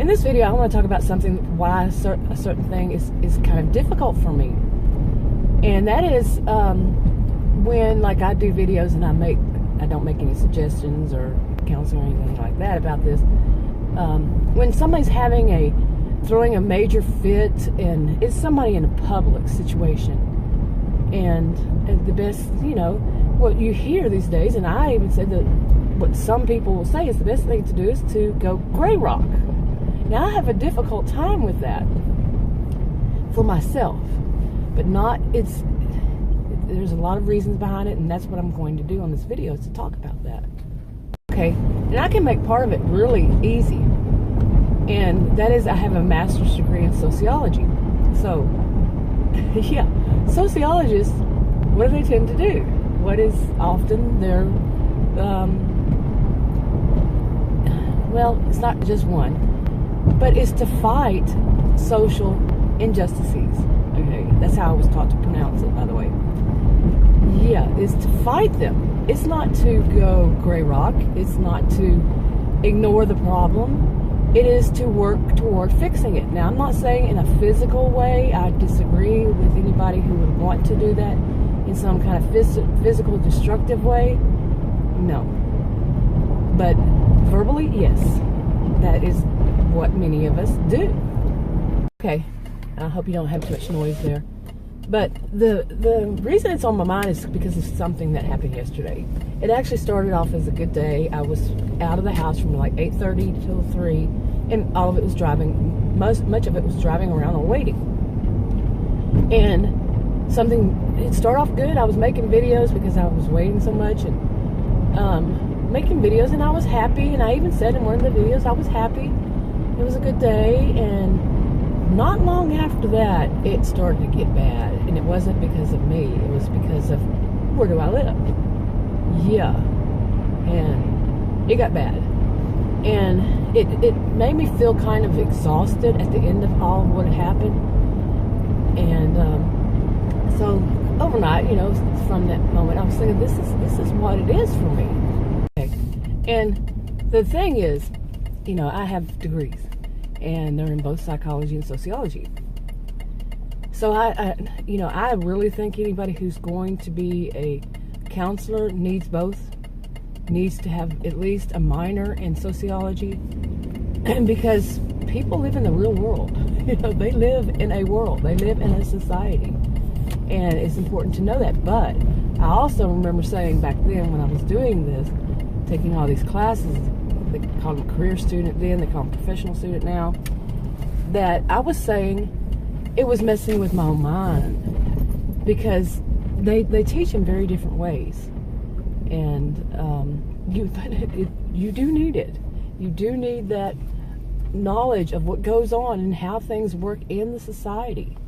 In this video, I want to talk about something, why a certain thing is kind of difficult for me. And that is when, like, I do videos and I don't make any suggestions or counseling or anything like that about this. When somebody's throwing a major fit, and it's somebody in a public situation, and the best, what you hear these days, and I even said that what some people will say is the best thing to do is to go gray rock. Now, I have a difficult time with that for myself, but there's a lot of reasons behind it, and that's what I'm going to do on this video, is to talk about that. Okay, and I can make part of it really easy, and that is I have a master's degree in sociology. So, yeah, sociologists, what do they tend to do? What is often their, well, it's not just one, but it's to fight social injustices. Okay, that's how I was taught to pronounce it, by the way. Yeah, it's to fight them. It's not to go gray rock. It's not to ignore the problem. It is to work toward fixing it. Now, I'm not saying in a physical way. I disagree with anybody who would want to do that in some kind of physical destructive way. No. But verbally, yes. That is what many of us do. Okay, I hope you don't have too much noise there. But the reason it's on my mind is because of something that happened yesterday. It actually started off as a good day. I was out of the house from like 8:30 till 3, and all of it was driving. Much of it was driving around and waiting. And it started off good. I was making videos because I was waiting so much, and making videos, and I was happy. And I even said in one of the videos I was happy. It was a good day, and not long after that, it started to get bad. And it wasn't because of me. It was because of, where do I live? Yeah. And it got bad. And it made me feel kind of exhausted at the end of all of what had happened. And so overnight, from that moment, I was thinking, this is what it is for me. Okay. And the thing is, I have degrees, and they're in both psychology and sociology. So I really think anybody who's going to be a counselor needs both, needs to have at least a minor in sociology, because people live in the real world. They live in a world, they live in a society, and it's important to know that. But I also remember saying back then when I was doing this, taking all these classes, they call them career student then, they call them professional student now, that I was saying it was messing with my own mind, because they teach in very different ways, and you do need it. You do need that knowledge of what goes on and how things work in the society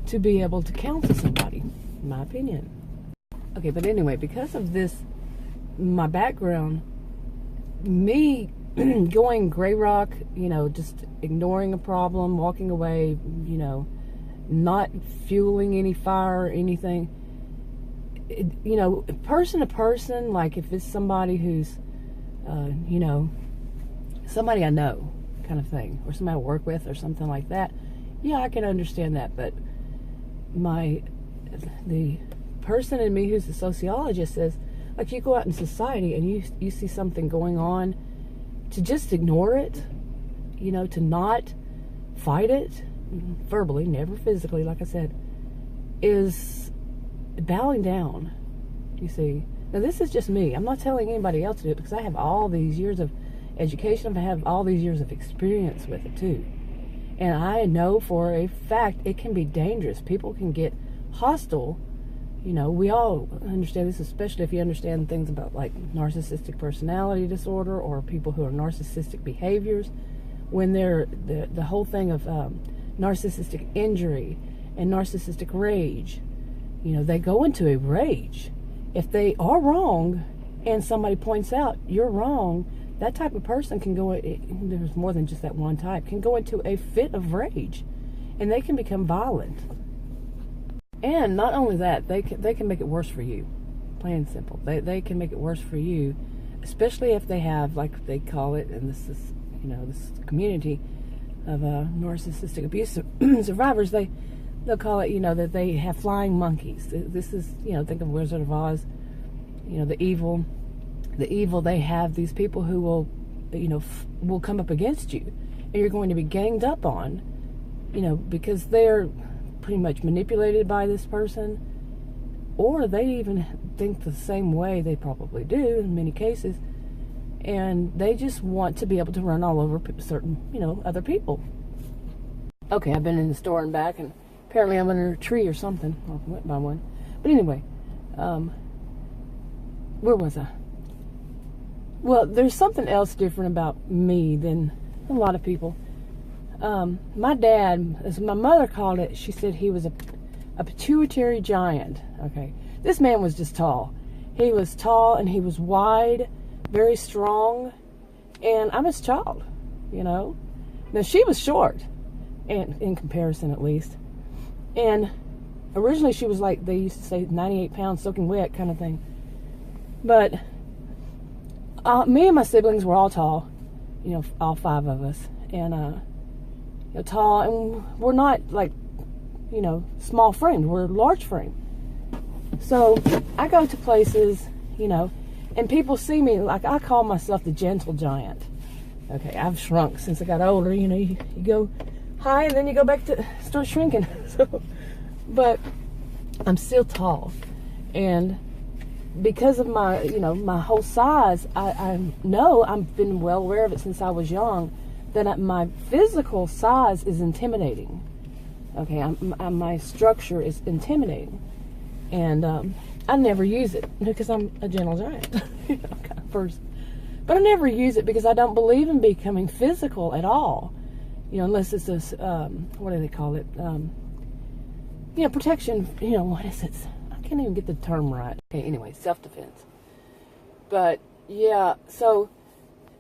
to be able to counsel somebody, in my opinion. Okay, but anyway, because of this, my background, me going gray rock, just ignoring a problem, walking away, not fueling any fire or anything, person to person, like if it's somebody who's, somebody I know kind of thing, or somebody I work with or something like that, yeah, I can understand that. But the person in me who's a sociologist says, like, you go out in society and you see something going on, to just ignore it, to not fight it verbally, never physically, like I said, is bowing down, you see. Now, this is just me. I'm not telling anybody else to do it, because I have all these years of education. I have all these years of experience with it, too. And I know for a fact it can be dangerous. People can get hostile. We all understand this, especially if you understand things about, like, narcissistic personality disorder, or people who are narcissistic behaviors, when they're the whole thing of narcissistic injury and narcissistic rage. They go into a rage. If they are wrong and somebody points out you're wrong, that type of person can go, there's more than just that one type, can go into a fit of rage, and they can become violent. And not only that, they can make it worse for you, plain and simple. They can make it worse for you, especially if they have, like they call it, and this is, this community, narcissistic abuse survivors, they'll call it, that they have flying monkeys. This is, think of Wizard of Oz, the evil they have these people who will, will come up against you, and you're going to be ganged up on, because they're pretty much manipulated by this person, or they even think the same way, they probably do in many cases, and they just want to be able to run all over certain, other people. Okay, I've been in the store and back, and apparently I'm under a tree or something. Well, I went by one. But anyway, where was I? Well, there's something else different about me than a lot of people. My dad, as my mother called it, she said he was a pituitary giant. Okay, this man was just tall. He was tall and he was wide, very strong, and I'm his child, Now she was short, and in comparison at least. And originally she was like, they used to say 98 pounds soaking wet kind of thing. But me and my siblings were all tall, all 5 of us, and tall, and we're not like, small framed, we're large framed. So I go to places, and people see me, like I call myself the gentle giant. Okay, I've shrunk since I got older, you go high and then you go back to start shrinking. So, but I'm still tall, and because of my, my whole size, I know, I've been well aware of it since I was young, that my physical size is intimidating. Okay, my structure is intimidating, and I never use it because I'm a gentle giant, first. But I never use it because I don't believe in becoming physical at all, unless it's this, what do they call it? Protection, what is it? I can't even get the term right. Okay, anyway, self-defense. But, yeah, so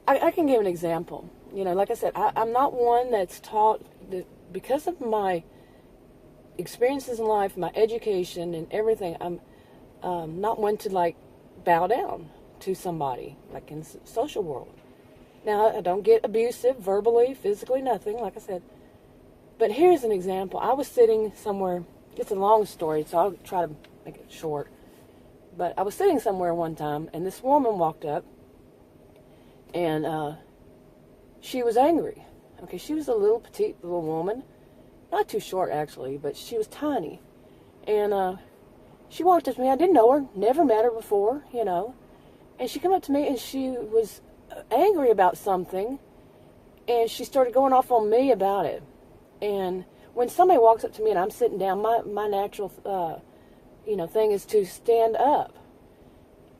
I can give an example. Like I said, I'm not one that's taught, that because of my experiences in life, my education and everything, I'm not one to, like, bow down to somebody, like in the social world. Now, I don't get abusive, verbally, physically, nothing, like I said. But here's an example. I was sitting somewhere, it's a long story, so I'll try to make it short. But I was sitting somewhere one time, and this woman walked up, and she was angry. Okay, she was a little petite little woman, not too short actually, but she was tiny. And she walked up to me. I didn't know her, never met her before, And she came up to me, and she was angry about something, and she started going off on me about it. And when somebody walks up to me and I'm sitting down, my natural, thing is to stand up.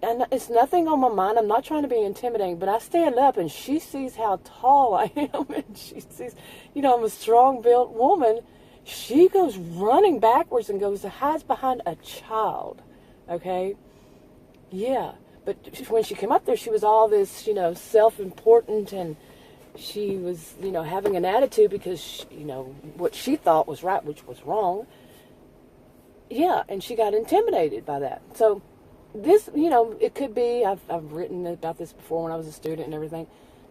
And it's nothing on my mind. I'm not trying to be intimidating, but I stand up, and she sees how tall I am, and she sees, I'm a strong-built woman. She goes running backwards and hides behind a child, okay? Yeah, but when she came up there, she was all this, self-important, and she was, having an attitude because, what she thought was right, which was wrong. Yeah, and she got intimidated by that. So this, it could be, I've written about this before when I was a student and everything,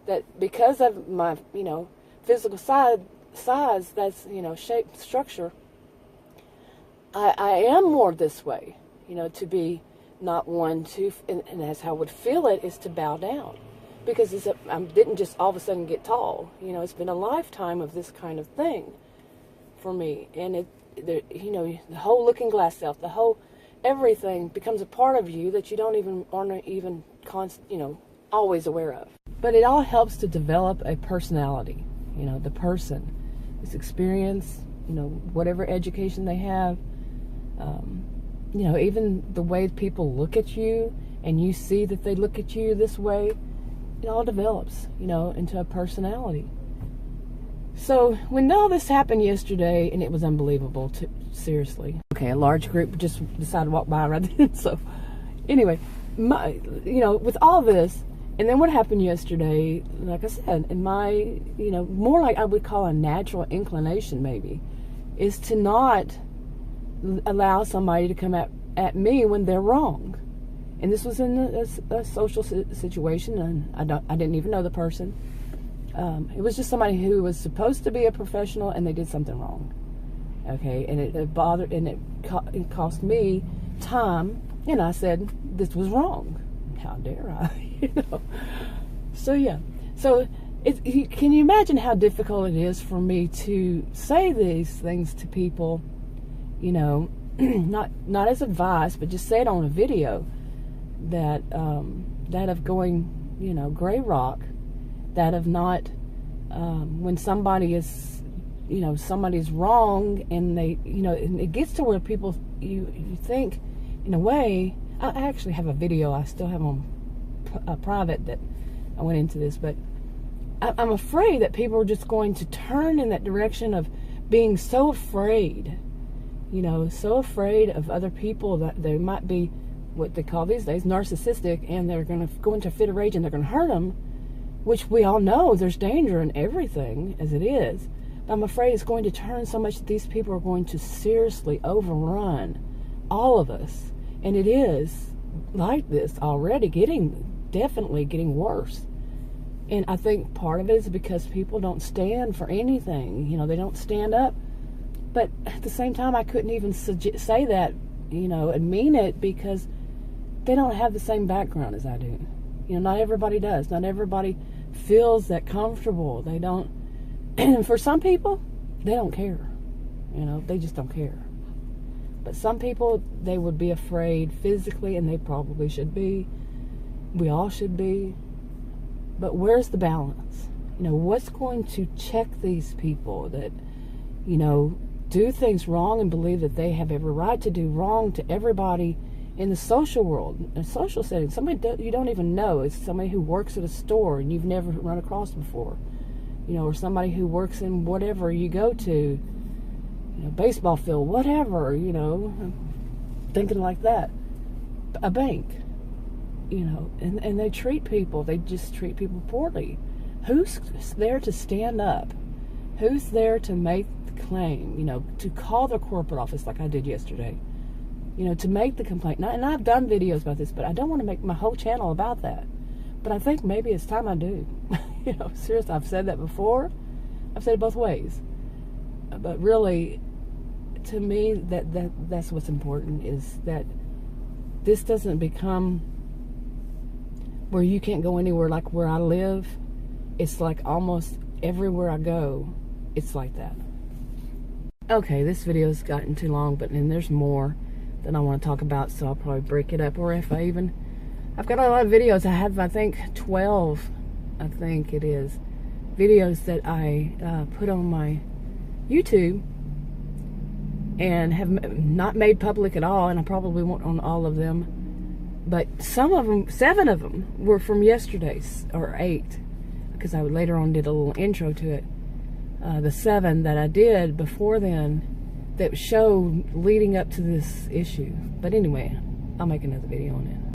that because of my, physical size, that's, shape, structure, I am more this way, to be not one to, and that's how I would feel it, is to bow down. Because I didn't just all of a sudden get tall. It's been a lifetime of this kind of thing for me. And the whole looking glass self, the whole everything becomes a part of you that you aren't even always aware of. But it all helps to develop a personality. The person, his experience, whatever education they have, even the way people look at you, and you see that they look at you this way, it all develops, into a personality. So when all this happened yesterday, and it was unbelievable, seriously. Okay, a large group just decided to walk by right then. So anyway, with all this, and then what happened yesterday, like I said, in my, more like I would call a natural inclination maybe, is to not allow somebody to come at me when they're wrong. And this was in a social situation, and I didn't even know the person. It was just somebody who was supposed to be a professional and they did something wrong. Okay, and it bothered, and it cost me time, and I said this was wrong. How dare I? So yeah, so can you imagine how difficult it is for me to say these things to people? Not as advice, but just say it on a video that of going, gray rock, that of not when somebody is. Somebody's wrong, and they, and it gets to where people, you think, in a way, I actually have a video I still have on private that I went into this, but I'm afraid that people are just going to turn in that direction of being so afraid, so afraid of other people that they might be what they call these days narcissistic, and they're going to go into a fit of rage and they're going to hurt them, which we all know there's danger in everything as it is. I'm afraid it's going to turn so much that these people are going to seriously overrun all of us. And it is like this already, definitely getting worse. And I think part of it is because people don't stand for anything. They don't stand up. But at the same time, I couldn't even say that, and mean it, because they don't have the same background as I do. Not everybody does. Not everybody feels that comfortable. They don't. And for some people, they don't care. They just don't care. But some people, they would be afraid physically, and they probably should be. We all should be. But where's the balance? What's going to check these people that, do things wrong and believe that they have every right to do wrong to everybody in the social world, in a social setting? Somebody you don't even know. It's somebody who works at a store and you've never run across before. Or somebody who works in whatever you go to, baseball field, whatever, thinking like that. A bank, and they just treat people poorly. Who's there to stand up? Who's there to make the claim, to call their corporate office like I did yesterday, to make the complaint? And I've done videos about this, but I don't want to make my whole channel about that. But I think maybe it's time I do. Seriously, I've said that before. I've said it both ways. But really, to me, that's what's important, is that this doesn't become where you can't go anywhere. Like where I live, it's like almost everywhere I go, it's like that. Okay, this video's gotten too long, and there's more that I want to talk about, so I'll probably break it up, or if I've got a lot of videos. I have, I think, 12, I think it is, videos that I put on my YouTube and have not made public at all, and I probably won't on all of them. But some of them, 7 of them, were from yesterday's, or 8, because I later on did a little intro to it. The 7 that I did before then that show leading up to this issue. But anyway, I'll make another video on it.